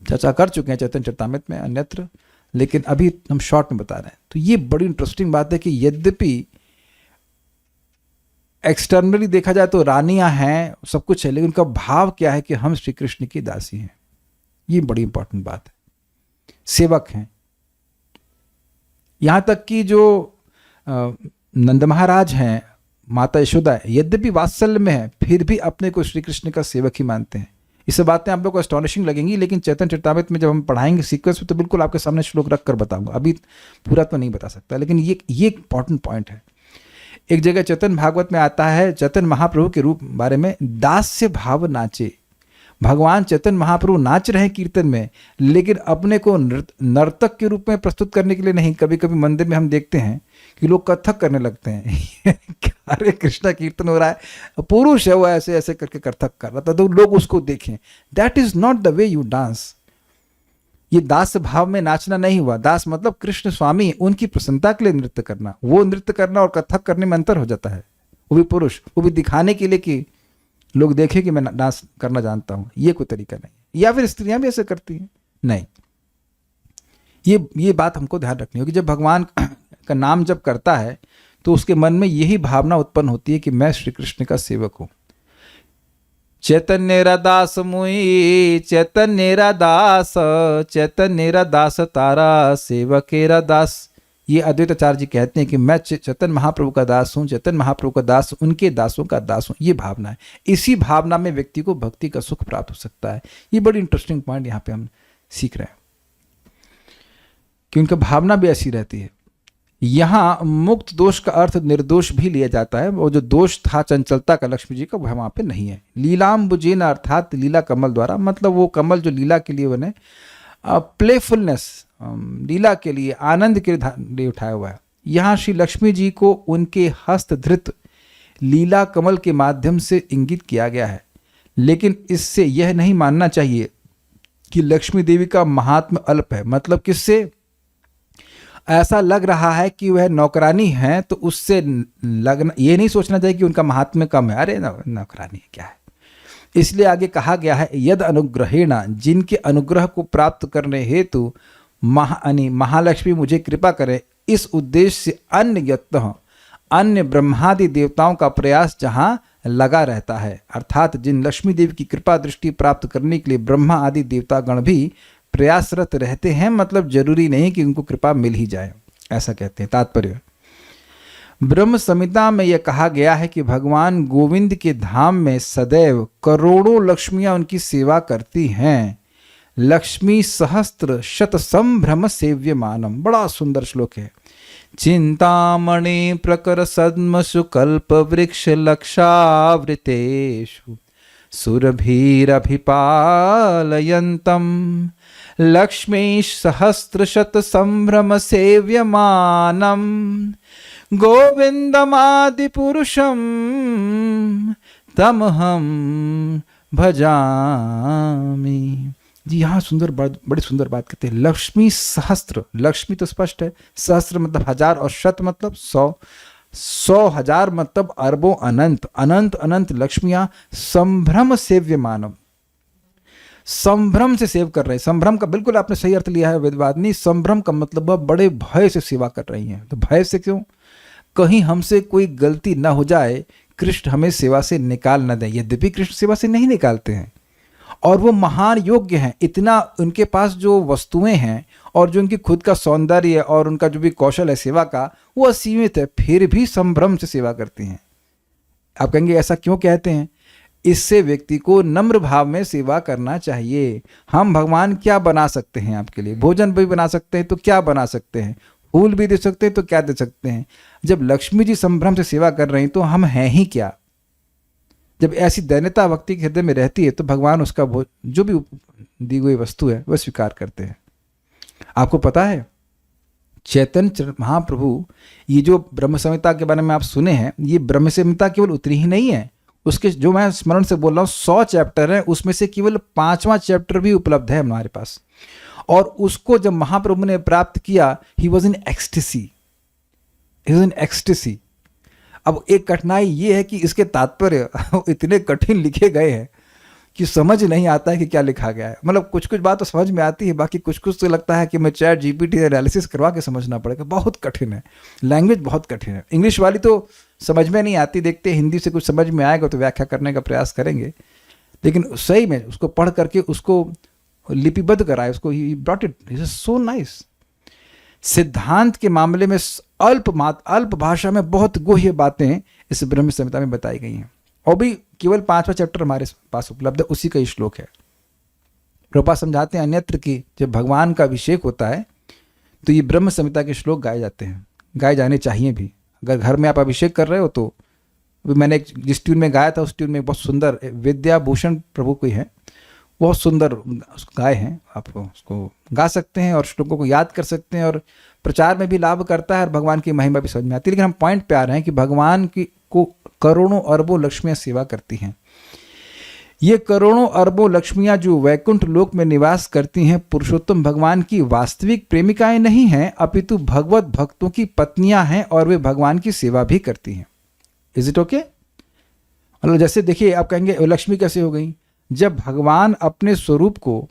चर्चा कर चुके हैं चैतन्य चरितामृत में, अन्यत्र, लेकिन अभी हम शॉर्ट में बता रहे हैं। तो ये बड़ी इंटरेस्टिंग बात है कि यद्यपि एक्सटर्नली देखा जाए तो रानियां हैं, सब कुछ है, लेकिन उनका भाव क्या है कि हम श्री कृष्ण की दासी हैं। ये बड़ी इंपॉर्टेंट बात है। सेवक हैं। यहां तक कि जो नंद महाराज हैं, माता यशोदा, यद्यपि वात्सल्य में है फिर भी अपने को श्री कृष्ण का सेवक ही मानते हैं। ये सब बातें आप लोग को एस्टॉनिशिंग लगेंगी, लेकिन चैतन्य चरितामृत में जब हम पढ़ाएंगे सीक्वेंस में तो बिल्कुल आपके सामने श्लोक रख कर बताऊंगा। अभी पूरा तो नहीं बता सकता, लेकिन ये इंपॉर्टेंट पॉइंट है। एक जगह चैतन्य भागवत में आता है, चैतन्य महाप्रभु के रूप बारे में, दास्य भाव नाचे। भगवान चैतन्य महाप्रभु नाच रहे हैं कीर्तन में, लेकिन अपने को नर्तक के रूप में प्रस्तुत करने के लिए नहीं। कभी कभी मंदिर में हम देखते हैं कि लोग कथक करने लगते हैं। अरे कृष्णा कीर्तन हो रहा है, पुरुष है वो ऐसे ऐसे करके कथक कर रहा था, तो लोग उसको देखें। That is not the way you dance. ये दास भाव में नाचना नहीं हुआ। दास मतलब कृष्ण स्वामी, उनकी प्रसन्नता के लिए नृत्य करना। वो नृत्य करना और कथक करने में अंतर हो जाता है। वो भी पुरुष, वो भी दिखाने के लिए कि लोग देखें कि मैं डांस करना जानता हूं, ये कोई तरीका नहीं। या फिर स्त्रियां भी ऐसे करती हैं, नहीं। ये बात हमको ध्यान रखनी होगी। जब भगवान का नाम जब करता है तो उसके मन में यही भावना उत्पन्न होती है कि मैं श्री कृष्ण का सेवक हूं। चैतन्य दास मुई, चैतन्य दास, चैतन्य दास तारा, सेवकेरा दास। ये अद्वैत आचार्य जी कहते हैं कि मैं चैतन्य महाप्रभु का दास हूँ, चैतन्य महाप्रभु का दास, उनके दासों का दास हूँ। ये भावना है। इसी भावना में व्यक्ति को भक्ति का सुख प्राप्त हो सकता है। ये बड़ी इंटरेस्टिंग पॉइंट यहाँ पे हम सीख रहे हैं कि उनका भावना भी ऐसी रहती है। यहाँ मुक्त दोष का अर्थ निर्दोष भी लिया जाता है। वो जो दोष था चंचलता का लक्ष्मी जी का, वह वहाँ पे नहीं है। लीलाम्बुजेन अर्थात लीला कमल द्वारा, मतलब वो कमल जो लीला के लिए बने, प्लेफुलनेस, लीला के लिए, आनंद के लिए उठाया हुआ है। यहाँ श्री लक्ष्मी जी को उनके हस्तधृत लीला कमल के माध्यम से इंगित किया गया है। लेकिन इससे यह नहीं मानना चाहिए कि लक्ष्मी देवी का महात्म्य अल्प है। मतलब किससे ऐसा लग रहा है कि वह नौकरानी है तो उससे लगना, ये नहीं सोचना चाहिए कि उनका महात्म्य कम है। अरे नौकरानी क्या है। इसलिए आगे कहा गया है, यद अनुग्रहेण, जिनके अनुग्रह को प्राप्त करने हेतु महालक्ष्मी मुझे कृपा करे, इस उद्देश्य से अन्य ब्रह्मादि देवताओं का प्रयास जहाँ लगा रहता है। अर्थात जिन लक्ष्मी देवी की कृपा दृष्टि प्राप्त करने के लिए ब्रह्मा आदि देवतागण भी प्रयासरत रहते हैं। मतलब जरूरी नहीं कि उनको कृपा मिल ही जाए, ऐसा कहते हैं। तात्पर्य, ब्रह्म संहिता में यह कहा गया है कि भगवान गोविंद के धाम में सदैव करोड़ों लक्ष्मियां उनकी सेवा करती हैं। लक्ष्मी सहस्त्र शत संभ्रम सेव्यमानम, बड़ा सुंदर श्लोक है। चिंतामणि प्रकर सद्मसु कल्प वृक्ष लक्षावृतेषु सुरभिरभिपालयन्तम लक्ष्मी सहस्त्र शत संभ्रम सेव्यमानम गोविंदमादि पुरुषम तमहम भजामि। जी यहाँ सुंदर बड़ी सुंदर बात कहते हैं। लक्ष्मी सहस्त्र, लक्ष्मी तो स्पष्ट है, सहस्त्र मतलब हजार और शत मतलब 100 हजार मतलब अरबों अनंत, अनंत अनंत लक्ष्मियां संभ्रम सेव्यमानम, संभ्रम से सेव कर रहे हैं। संभ्रम का बिल्कुल आपने सही अर्थ लिया है वेदवादिनी। संभ्रम का मतलब वह बड़े भय से सेवा कर रही हैं। तो भय से क्यों? कहीं हमसे कोई गलती ना हो जाए, कृष्ण हमें सेवा से निकाल न दें। यद्यपि कृष्ण सेवा से नहीं निकालते हैं और वो महान योग्य हैं। इतना उनके पास जो वस्तुएं हैं और जो उनकी खुद का सौंदर्य और उनका जो भी कौशल है सेवा का, वो असीमित है, फिर भी संभ्रम से सेवा करती हैं। आप कहेंगे ऐसा क्यों कहते हैं? इससे व्यक्ति को नम्र भाव में सेवा करना चाहिए। हम भगवान क्या बना सकते हैं आपके लिए? भोजन भी बना सकते हैं तो क्या बना सकते हैं? फूल भी दे सकते हैं तो क्या दे सकते हैं? जब लक्ष्मी जी संभ्रम से सेवा कर रही तो हम हैं ही क्या? जब ऐसी दैन्यता भक्ति के हृदय में रहती है तो भगवान उसका जो भी दी गई वस्तु है वह स्वीकार करते हैं। आपको पता है चैतन्य महाप्रभु, ये जो ब्रह्म संहिता के बारे में आप सुने हैं, ये ब्रह्म संहिता केवल उतनी ही नहीं है, उसके जो मैं स्मरण से बोल रहा हूँ 100 चैप्टर हैं, उसमें से केवल 5वां चैप्टर भी उपलब्ध है हमारे पास। और उसको जब महाप्रभु ने प्राप्त किया, ही वॉज इन एक्सटेसी। अब एक कठिनाई ये है कि इसके तात्पर्य इतने कठिन लिखे गए हैं कि समझ नहीं आता है कि क्या लिखा गया है। मतलब कुछ कुछ बात तो समझ में आती है, बाकी कुछ कुछ तो लगता है कि मैं चैट जीपीटी एनालिसिस करवा के समझना पड़ेगा। बहुत कठिन है, लैंग्वेज बहुत कठिन है। इंग्लिश वाली तो समझ में नहीं आती, देखते हिंदी से कुछ समझ में आएगा तो व्याख्या करने का प्रयास करेंगे, लेकिन सही में उसको पढ़ करके उसको लिपिबद्ध कराए, उसको he brought it is so nice. सिद्धांत के मामले में अल्प भाषा में बहुत गुह्य बातें इस ब्रह्म संहिता में बताई गई हैं, और भी केवल 5वां चैप्टर हमारे पास उपलब्ध है, उसी का ही श्लोक है। प्रभुपाद समझाते हैं अन्यत्र कि जब भगवान का अभिषेक होता है तो ये ब्रह्म संहिता के श्लोक गाए जाते हैं, गाए जाने चाहिए भी। अगर घर में आप अभिषेक कर रहे हो तो मैंने जिस ट्यून में गाया था उस ट्यून में बहुत सुंदर विद्या भूषण प्रभु कोई है, बहुत सुंदर उसको गाए हैं, आप उसको गा सकते हैं और श्लोकों को याद कर सकते हैं और प्रचार में भी लाभ करता है और भगवान की महिमा भी समझ में आती है। लेकिन हम पॉइंट पे आ रहे हैं कि भगवान की को करोड़ों अरबों लक्ष्मियां सेवा करती हैं। ये करोड़ों अरबों लक्ष्मियां जो वैकुंठ लोक में निवास करती हैं, पुरुषोत्तम भगवान की वास्तविक प्रेमिकाएं नहीं हैं, अपितु भगवत भक्तों की पत्नियां हैं और वे भगवान की सेवा भी करती हैं। Is it okay? मतलब जैसे देखिए, आप कहेंगे लक्ष्मी कैसे हो गई? जब भगवान अपने स्वरूप को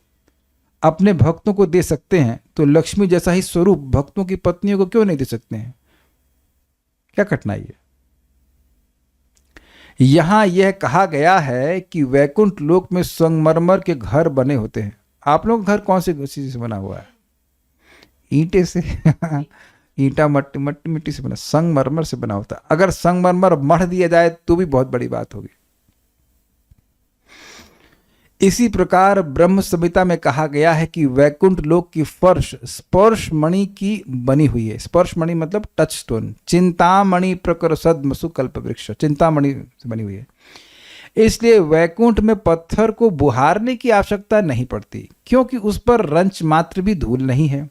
अपने भक्तों को दे सकते हैं तो लक्ष्मी जैसा ही स्वरूप भक्तों की पत्नियों को क्यों नहीं दे सकते हैं? क्या कठिनाई है? यहां यह कहा गया है कि वैकुंठ लोक में संगमरमर के घर बने होते हैं। आप लोग घर कौन से चीज से बना हुआ है? ईंटे से ईंटा मिट्टी से बना, संगमरमर से बना होता है। अगर संगमरमर मढ़ दिया जाए तो भी बहुत बड़ी बात होगी। इसी प्रकार ब्रह्म संहिता में कहा गया है कि वैकुंठ लोक की फर्श स्पर्श मणि की बनी हुई है। स्पर्श मणि मतलब टच स्टोन, चिंतामणि प्रकर सद्मसु कल्प वृक्ष, चिंतामणि से बनी हुई है। इसलिए वैकुंठ में पत्थर को बुहारने की आवश्यकता नहीं पड़ती, क्योंकि उस पर रंच मात्र भी धूल नहीं है।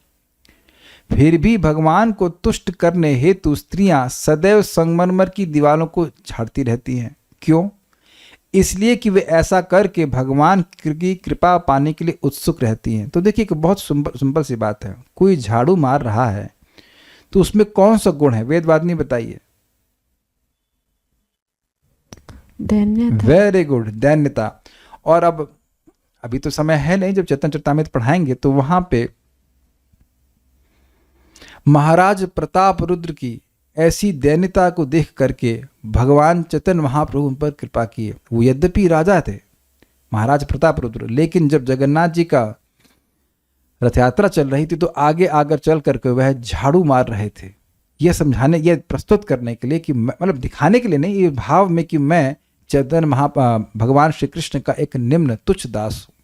फिर भी भगवान को तुष्ट करने हेतु स्त्रियां सदैव संगमरमर की दीवारों को झाड़ती रहती हैं। क्यों? इसलिए कि वे ऐसा करके भगवान की कृपा पाने के लिए उत्सुक रहती हैं। तो देखिए, कि बहुत सिंपल सी बात है। कोई झाड़ू मार रहा है तो उसमें कौन सा गुण है? वेदवादिनी बताइए। दैन्यता। वेरी गुड, दैन्यता। और अब अभी तो समय है नहीं, जब चेतन चरितामृत पढ़ाएंगे तो वहां पे महाराज प्रताप रुद्र की ऐसी दैन्यता को देख करके भगवान चैतन्य महाप्रभु उन पर कृपा किए। वो यद्यपि राजा थे महाराज प्रताप रुद्र, लेकिन जब जगन्नाथ जी का रथ यात्रा चल रही थी तो आगे आकर चल करके वह झाड़ू मार रहे थे। यह समझाने, यह प्रस्तुत करने के लिए कि मतलब दिखाने के लिए नहीं, ये भाव में कि मैं चैतन्य भगवान श्री कृष्ण का एक निम्न तुच्छ दास हूँ।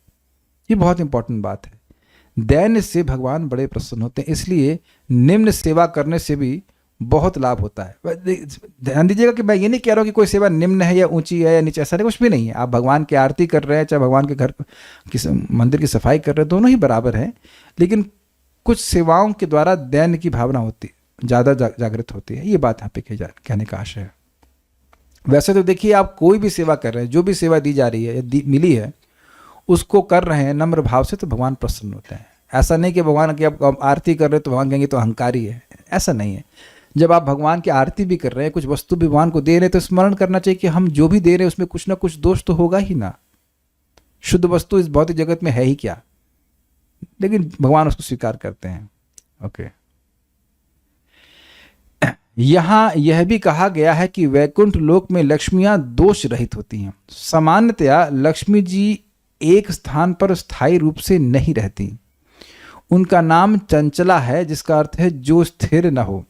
ये बहुत इंपॉर्टेंट बात है। दैन्य से भगवान बड़े प्रसन्न होते हैं, इसलिए निम्न सेवा करने से भी बहुत लाभ होता है। ध्यान दीजिएगा कि मैं ये नहीं कह रहा हूँ कि कोई सेवा निम्न है या ऊंची है या नीचे, ऐसा नहीं, कुछ भी नहीं है। आप भगवान की आरती कर रहे हैं, चाहे भगवान के घर की मंदिर की सफाई कर रहे हैं, दोनों ही बराबर हैं। लेकिन कुछ सेवाओं के द्वारा दैन्य की भावना होती है, ज़्यादा जागृत होती है। ये बात यहाँ पे कहने का आशय है। वैसे तो देखिए, आप कोई भी सेवा कर रहे हैं, जो भी सेवा दी जा रही है या मिली है, उसको कर रहे हैं नम्र भाव से, तो भगवान प्रसन्न होते हैं। ऐसा नहीं कि भगवान की आप आरती कर रहे हो तो भगवान कहेंगे तो अहंकारी है, ऐसा नहीं है। जब आप भगवान की आरती भी कर रहे हैं, कुछ वस्तु भी भगवान को दे रहे हैं, तो स्मरण करना चाहिए कि हम जो भी दे रहे हैं उसमें कुछ ना कुछ दोष तो होगा ही ना। शुद्ध वस्तु इस भौतिक जगत में है ही क्या, लेकिन भगवान उसको स्वीकार करते हैं। ओके, यहां यह भी कहा गया है कि वैकुंठ लोक में लक्ष्मियां दोष रहित होती हैं। सामान्यतया लक्ष्मी जी एक स्थान पर स्थायी रूप से नहीं रहती। उनका नाम चंचला है, जिसका अर्थ है जो स्थिर न हो।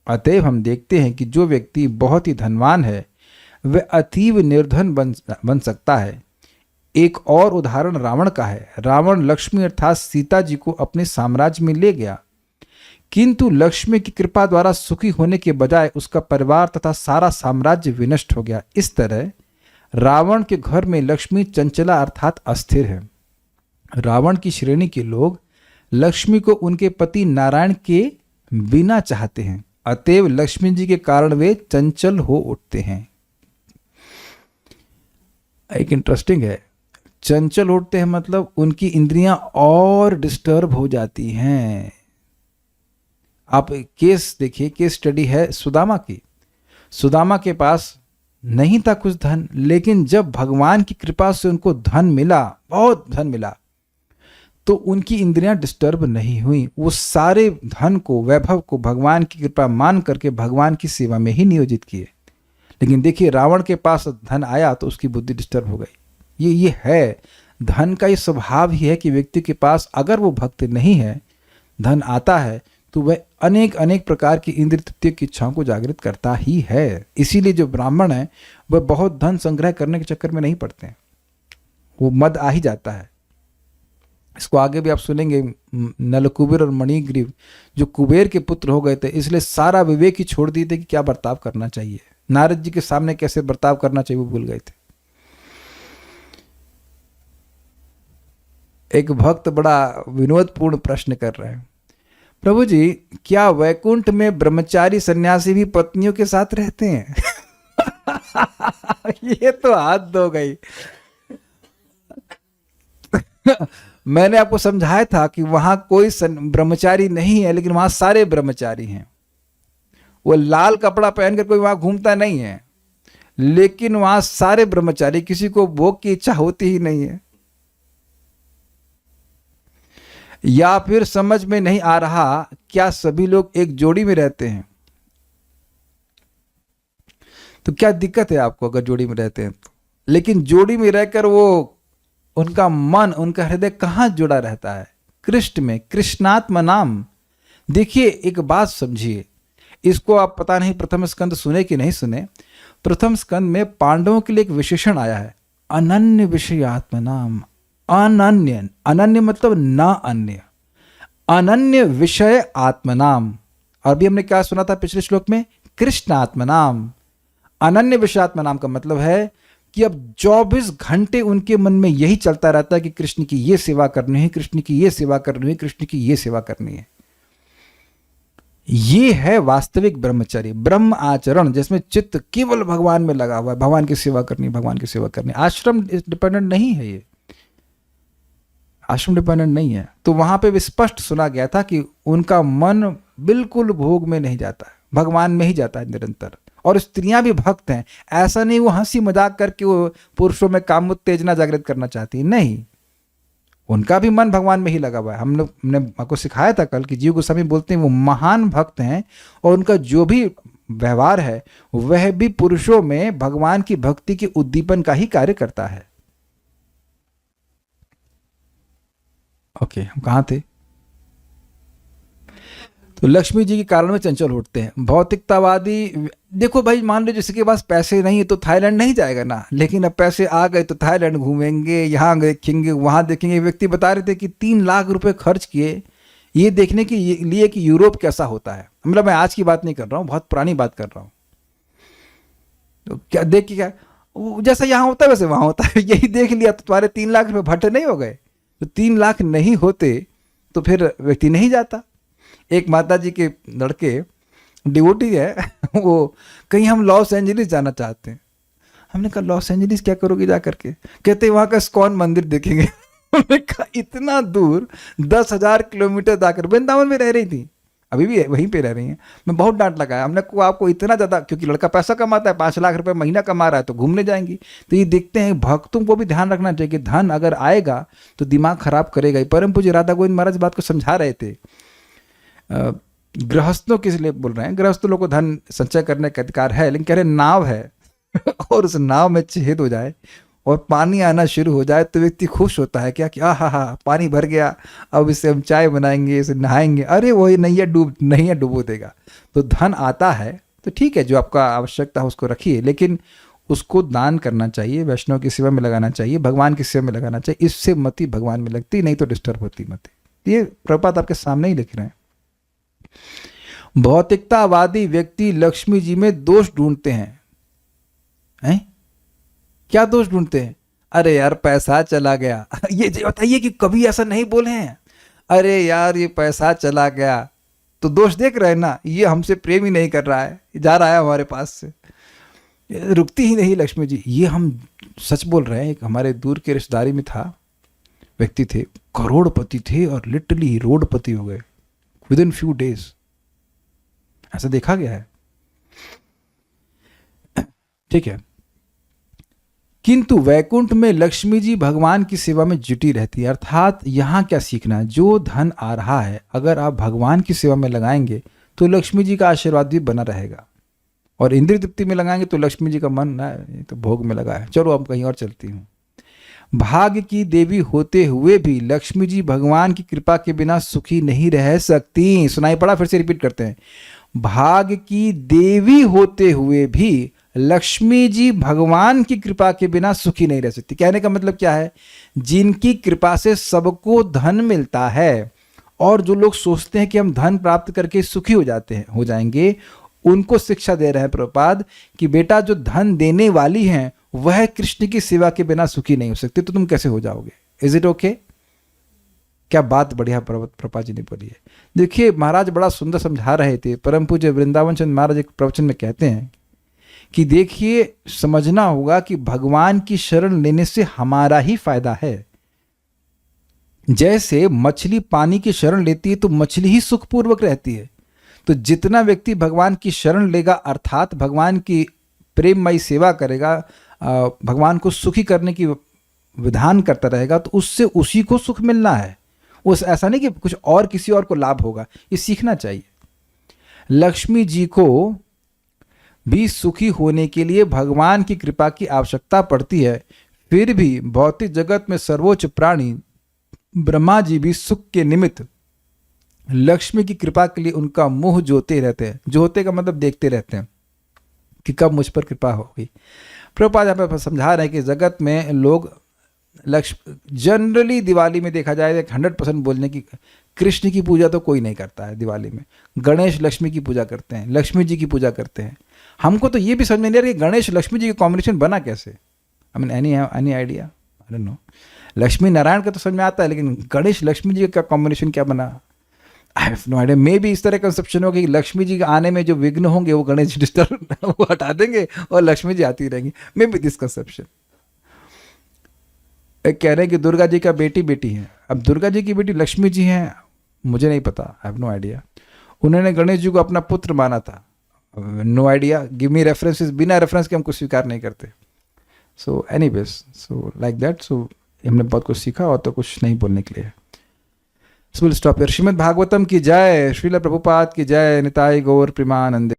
अतएव हम देखते हैं कि जो व्यक्ति बहुत ही धनवान है वह अतीव निर्धन बन सकता है। एक और उदाहरण रावण का है। रावण लक्ष्मी अर्थात सीता जी को अपने साम्राज्य में ले गया, किंतु लक्ष्मी की कृपा द्वारा सुखी होने के बजाय उसका परिवार तथा सारा साम्राज्य विनष्ट हो गया। इस तरह रावण के घर में लक्ष्मी चंचला अर्थात अस्थिर है। रावण की श्रेणी के लोग लक्ष्मी को उनके पति नारायण के बिना चाहते हैं, अतएव लक्ष्मी जी के कारण वे चंचल हो उठते हैं। एक इंटरेस्टिंग है, चंचल उठते हैं मतलब उनकी इंद्रियां और डिस्टर्ब हो जाती हैं। आप केस देखिए, केस स्टडी है सुदामा की। सुदामा के पास नहीं था कुछ धन, लेकिन जब भगवान की कृपा से उनको धन मिला, बहुत धन मिला, तो उनकी इंद्रियां डिस्टर्ब नहीं हुई। वो सारे धन को, वैभव को भगवान की कृपा मान करके भगवान की सेवा में ही नियोजित किए। लेकिन देखिए, रावण के पास धन आया तो उसकी बुद्धि डिस्टर्ब हो गई। ये है धन का ये स्वभाव ही है कि व्यक्ति के पास अगर वो भक्त नहीं है, धन आता है तो वह अनेक अनेक प्रकार की इंद्रिय तृप्ति की इच्छाओं को जागृत करता ही है। इसीलिए जो ब्राह्मण है वह बहुत धन संग्रह करने के चक्कर में नहीं पड़ते हैं, वो मद आ ही जाता है। इसको आगे भी आप सुनेंगे। नलकुबेर और मणिग्रीव जो कुबेर के पुत्र हो गए थे, इसलिए सारा विवेक ही छोड़ दिए थे कि क्या बर्ताव करना चाहिए, नारद जी के सामने कैसे बर्ताव करना चाहिए वो भूल गए थे। एक भक्त बड़ा विनोदपूर्ण प्रश्न कर रहे हैं, प्रभु जी क्या वैकुंठ में ब्रह्मचारी सन्यासी भी पत्नियों के साथ रहते हैं? ये तो हद हो गई। मैंने आपको समझाया था कि वहां कोई ब्रह्मचारी नहीं है, लेकिन वहां सारे ब्रह्मचारी हैं। वो लाल कपड़ा पहनकर कोई वहां घूमता नहीं है, लेकिन वहां सारे ब्रह्मचारी, किसी को भोग की इच्छा होती ही नहीं है। या फिर समझ में नहीं आ रहा, क्या सभी लोग एक जोड़ी में रहते हैं? तो क्या दिक्कत है आपको अगर जोड़ी में रहते हैं तो? लेकिन जोड़ी में रहकर वो उनका मन, उनका हृदय कहाँ जुड़ा रहता है? कृष्ण में, कृष्णात्मा नाम। देखिए एक बात समझिए, इसको आप पता नहीं प्रथम स्कंद सुने कि नहीं सुने। प्रथम स्कंद में पांडवों के लिए एक विशेषण आया है, अनन्य विषय आत्मा नाम। अनन्य, अनन्य मतलब ना अन्य, अनन्य विषय आत्मनाम। और भी हमने क्या सुना था पिछले श्लोक में? कृष्ण आत्मनाम। अनन्य विषय आत्मनाम का मतलब है कि अब 24 घंटे उनके मन में यही चलता रहता है कि कृष्ण की ये सेवा करनी है, कृष्ण की ये सेवा करनी है, कृष्ण की ये सेवा करनी है। ये है वास्तविक ब्रह्मचर्य, ब्रह्म आचरण, जिसमें चित्त केवल भगवान में लगा हुआ है, भगवान की सेवा करनी, भगवान की सेवा करनी। आश्रम डिपेंडेंट नहीं है, ये आश्रम डिपेंडेंट नहीं है। तो वहां पे भी स्पष्ट सुना गया था कि उनका मन बिल्कुल भोग में नहीं जाता है, भगवान में ही जाता है निरंतर। और स्त्रियां भी भक्त हैं, ऐसा नहीं वो हंसी मजाक करके वो पुरुषों में काम उत्तेजना जागृत करना चाहती है, नहीं, उनका भी मन भगवान में ही लगा हुआ है। हमने आपको सिखाया था कल कि जीव गोस्वामी बोलते हैं वो महान भक्त हैं, और उनका जो भी व्यवहार है वह भी पुरुषों में भगवान की भक्ति के उद्दीपन का ही कार्य करता है। ओके, हम कहाँ थे? तो लक्ष्मी जी के कारण में चंचल उठते हैं। भौतिकतावादी, देखो भाई, मान लो जिसके पास पैसे नहीं है तो थाईलैंड नहीं जाएगा ना, लेकिन अब पैसे आ गए तो थाईलैंड घूमेंगे, यहाँ देखेंगे, वहाँ देखेंगे। व्यक्ति बता रहे थे कि 3 लाख रुपए खर्च किए ये देखने के लिए कि यूरोप कैसा होता है। मतलब मैं आज की बात नहीं कर रहा हूँ, बहुत पुरानी बात कर रहा हूँ। तो क्या देख के, क्या जैसा यहाँ होता है वैसे वहाँ होता है, यही देख लिया तो तुम्हारे 3 लाख रुपए भट्ट नहीं हो गए। तो 3 लाख नहीं होते तो फिर व्यक्ति नहीं जाता। एक माता जी के लड़के डिवोटी है, वो कहीं हम लॉस एंजलिस जाना चाहते हैं। हमने कहा लॉस एंजलिस क्या करोगे जा करके? कहते वहाँ का इस्कॉन मंदिर देखेंगे। हमने कहा इतना दूर 10,000 किलोमीटर जाकर, वृंदावन में रह रही थी, अभी भी वहीं पे रह रही हैं। मैं बहुत डांट लगाया, हमने को आपको इतना ज़्यादा, क्योंकि लड़का पैसा कमाता है, 5 लाख रुपए महीना कमा रहा है, तो घूमने जाएंगी। तो ये देखते हैं, भक्तों को भी ध्यान रखना चाहिए कि धन अगर आएगा तो दिमाग खराब करेगा ही। परम पूज्य राधा गोविंद महाराज बात को समझा रहे थे। गृहस्थों के लिए बोल रहे हैं, गृहस्थ लोगों को धन संचय करने का अधिकार है, लेकिन कह रहे नाव है और उस नाव में छेद हो जाए और पानी आना शुरू हो जाए तो व्यक्ति खुश होता है, क्या कि हा पानी भर गया, अब इससे हम चाय बनाएंगे, इसे नहाएंगे। अरे वही नैया डुबो देगा। तो धन आता है तो ठीक है, जो आपका आवश्यकता है उसको रखिए, लेकिन उसको दान करना चाहिए, वैष्णव की सेवा में लगाना चाहिए, भगवान की सेवा में लगाना चाहिए। इससे मति भगवान में लगती, नहीं तो डिस्टर्ब होती मति। ये प्रभुपाद आपके सामने ही लिख रहे हैं। भौतिकतावादी व्यक्ति लक्ष्मी जी में दोष ढूंढते हैं। क्या दोष ढूंढते हैं? अरे यार पैसा चला गया। ये बताइए कि कभी ऐसा नहीं बोले हैं, अरे यार ये पैसा चला गया, तो दोष देख रहे हैं ना, ये हमसे प्रेम ही नहीं कर रहा है, जा रहा है हमारे पास से, रुकती ही नहीं लक्ष्मी जी। ये हम सच बोल रहे हैं। एक हमारे दूर के रिश्तेदारी में था, व्यक्ति थे, करोड़पति थे और लिटरली रोडपति हो गए विद इन फ्यू डेज। ऐसा देखा गया है, ठीक है। किंतु वैकुंठ में लक्ष्मी जी भगवान की सेवा में जुटी रहती है। अर्थात यहाँ क्या सीखना है, जो धन आ रहा है अगर आप भगवान की सेवा में लगाएंगे तो लक्ष्मी जी का आशीर्वाद भी बना रहेगा, और इंद्रिय तृप्ति में लगाएंगे तो लक्ष्मी जी का मन ना तो भोग में लगा है। चलो अब कहीं और चलती हूँ। भाग्य की देवी होते हुए भी लक्ष्मी जी भगवान की कृपा के बिना सुखी नहीं रह सकती। सुनाई पड़ा? फिर से रिपीट करते हैं। भाग्य की देवी होते हुए भी लक्ष्मी जी भगवान की कृपा के बिना सुखी नहीं रह सकती। कहने का मतलब क्या है? जिनकी कृपा से सबको धन मिलता है, और जो लोग सोचते हैं कि हम धन प्राप्त करके सुखी हो जाएंगे, उनको शिक्षा दे रहे हैं प्रभुपाद कि बेटा जो धन देने वाली हैं वह कृष्ण की सेवा के बिना सुखी नहीं हो सकती, तो तुम कैसे हो जाओगे? Is it okay? क्या बात बढ़िया प्रभुपाद जी ने बोली है। देखिए महाराज बड़ा सुंदर समझा रहे थे। परम पूज्य वृंदावन चंद्र महाराज एक प्रवचन में कहते हैं कि देखिए समझना होगा कि भगवान की शरण लेने से हमारा ही फायदा है। जैसे मछली पानी की शरण लेती है तो मछली ही सुखपूर्वक रहती है। तो जितना व्यक्ति भगवान की शरण लेगा अर्थात भगवान की प्रेममयी सेवा करेगा, भगवान को सुखी करने की विधान करता रहेगा, तो उससे उसी को सुख मिलना है। उस ऐसा नहीं कि कुछ और किसी और को लाभ होगा, ये सीखना चाहिए। लक्ष्मी जी को भी सुखी होने के लिए भगवान की कृपा की आवश्यकता पड़ती है। फिर भी भौतिक जगत में सर्वोच्च प्राणी ब्रह्मा जी भी सुख के निमित्त लक्ष्मी की कृपा के लिए उनका मुंह जोते रहते हैं। जोते का मतलब देखते रहते हैं कि कब मुझ पर कृपा होगी। प्रभुपाद यहाँ पर समझा रहे हैं कि जगत में लोग जनरली दिवाली में देखा जाए 100% बोलने की, कृष्ण की पूजा तो कोई नहीं करता है दिवाली में। गणेश लक्ष्मी की पूजा करते हैं, लक्ष्मी जी की पूजा करते हैं। हमको तो ये भी समझ में नहीं आ रहा कि गणेश लक्ष्मी जी का कॉम्बिनेशन बना कैसे। I mean any idea? I don't know. Lakshmi Narayan का तो समझ में आता है, लेकिन गणेश लक्ष्मी जी का कॉम्बिनेशन क्या बना? I have no idea. Maybe इस तरह कंसेप्शन हो कि लक्ष्मी जी के आने में जो विघ्न होंगे वो गणेश जी डिस्टर्ब वो हटा देंगे और लक्ष्मी जी आती रहेंगी। May be this conception. एक कह रहे हैं कि दुर्गा जी का बेटी बेटी है। अब दुर्गा जी की बेटी लक्ष्मी जी हैं, मुझे नहीं पता, आई हैव नो आइडिया। उन्होंने गणेश जी को अपना पुत्र माना था, no idea. Give me references, बिना रेफरेंस के हम कुछ स्वीकार नहीं करते। So anyways, so like that. So हमने बहुत कुछ सीखा और तो कुछ नहीं बोलने के लिए। So will stop here. Shrimad Bhagavatam की जय, श्रील प्रभुपाद की जय, निताई गौर प्रेमानंदे।